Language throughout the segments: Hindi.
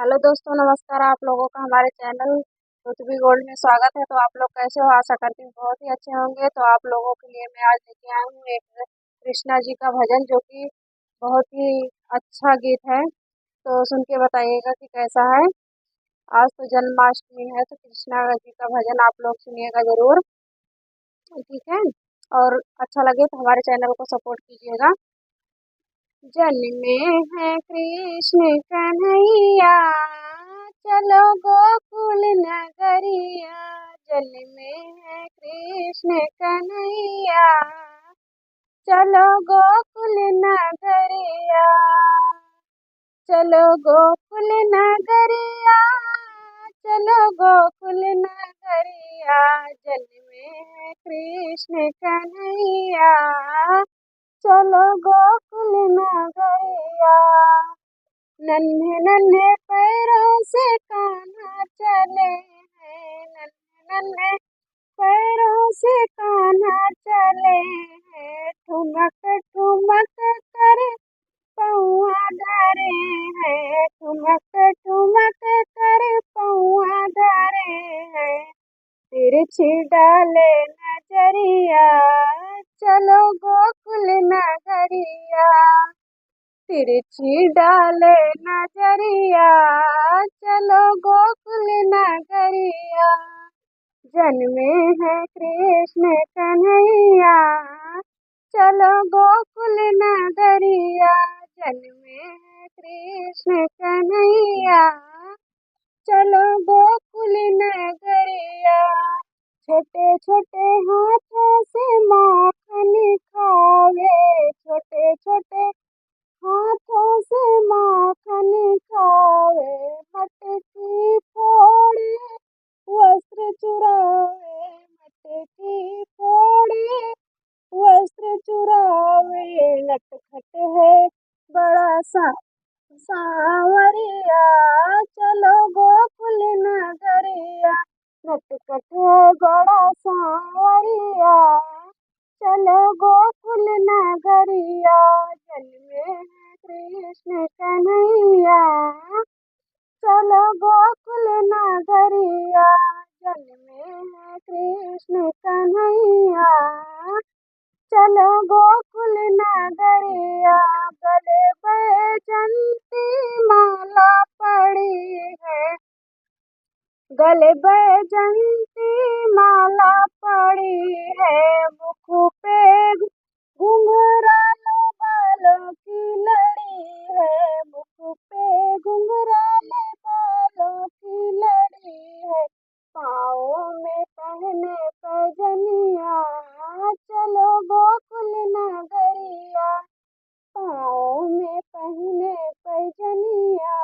हेलो दोस्तों, नमस्कार। आप लोगों का हमारे चैनल पृथ्वी गोल्ड में स्वागत है। तो आप लोग कैसे हो? आशा करती हूँ बहुत ही अच्छे होंगे। तो आप लोगों के लिए मैं आज लेके आई हूँ एक कृष्णा जी का भजन, जो कि बहुत ही अच्छा गीत है। तो सुन के बताइएगा कि कैसा है। आज तो जन्माष्टमी है, तो कृष्णा जी का भजन आप लोग सुनिएगा जरूर। ठीक है। और अच्छा लगे तो हमारे चैनल को सपोर्ट कीजिएगा। जन्मे है कृष्ण कन्हैया, चलो गोकुल नगरिया। जन्मे है कृष्ण कन्हैया, चलो गोकुल नगरिया। चलो गोकुल नगरिया, चलो गोकुल नगरिया। जन्मे है कृष्ण कन्हैया, चलो गोकुल नगरिया। नन्हे नन्हे पैरों से कान्हा चले हैं, नन्हे नन्हे पैरों से कान्हा चले हैं। ठुमक ठुमक कर पौआ धरे हैं, ठुमक ठुमक कर पौआ धरे हैं। तिरछी डाले नजरिया, चलो गोकुल नगरिया। तिरछी डाले नजरिया, चलो गोकुल नगरिया। जन्मे है कृष्ण कन्हैया, चलो गोकुल नगरिया। जन्मे है कृष्ण कन्हैया, चलो गोकुल नगरिया। छोटे छोटे हाथों से माखन खावे, छोटे छोटे हाथों से माखन खावे। मटकी फोड़े वस्त्र चुरावे, मटकी फोड़े वस्त्र चुरावे। नटखट है बड़ा सा सांवरिया, चलो गोकुल नगरिया। नटखट है बड़ा सांवरिया, चलो गोकुल नगरिया। जन्मे है कृष्ण कन्हैया, चलो गोकुल नगरिया। जन्मे है कृष्ण कन्हैया, चलो गोकुल नगरिया। गले बैजंती माला पड़ी है, गले बैजंती माला पड़ी है। मुख पे घुंघराले बालों की लड़ी है, मुख पे घुंघराले बालों की लड़ी है। पाँव में पहने पैजनिया, चलो गोकुल नगरिया। पाँव में पहने पैजनिया,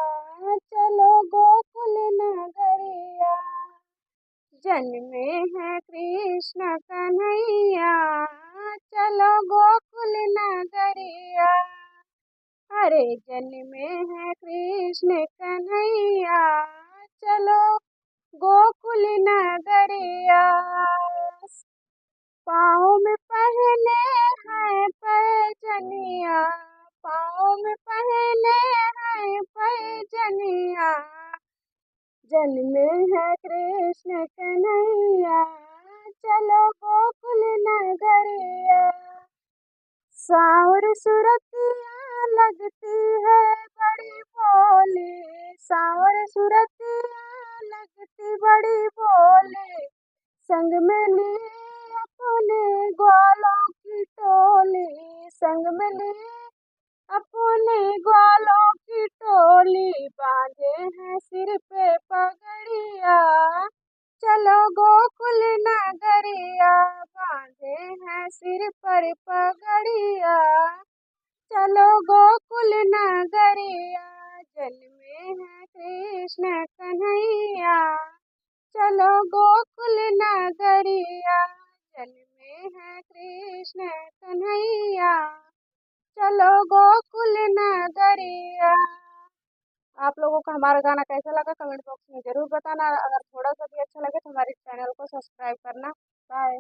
चलो गोकुल नगरिया। जन्मे है कृष्ण कन्हैया, चलो गोकुल नगरिया। अरे जन्मे है कृष्ण कन्हैया, चलो गोकुल नगरिया। पाँव में पहने हैं पैजनिया, पाँव में पहने हैं पैजनिया। जन्मे है कृष्ण कन्हैया, चलो गोकुल नगरिया। सावर सुरतिया लगती है बड़ी भोली, सावर सुरतिया लगती बड़ी भोली। संग में लिए अपने ग्वालों की टोली, संग में लिए अपने ग्वालों की टोली। बांधे हैं सिर पे पगड़िया, चलो गोकुल नगरिया। बांधे हैं सिर पर पगड़िया, चलो गोकुल नगरिया। जन्मे है कृष्ण कन्हैया, चलो गोकुल नगरिया। जन्मे है कृष्ण कन्हैया, चलो गोकुल नगरिया। आप लोगों को हमारा गाना कैसा लगा कमेंट बॉक्स में जरूर बताना। अगर थोड़ा सा भी अच्छा लगे तो हमारे चैनल को सब्सक्राइब करना। बाय।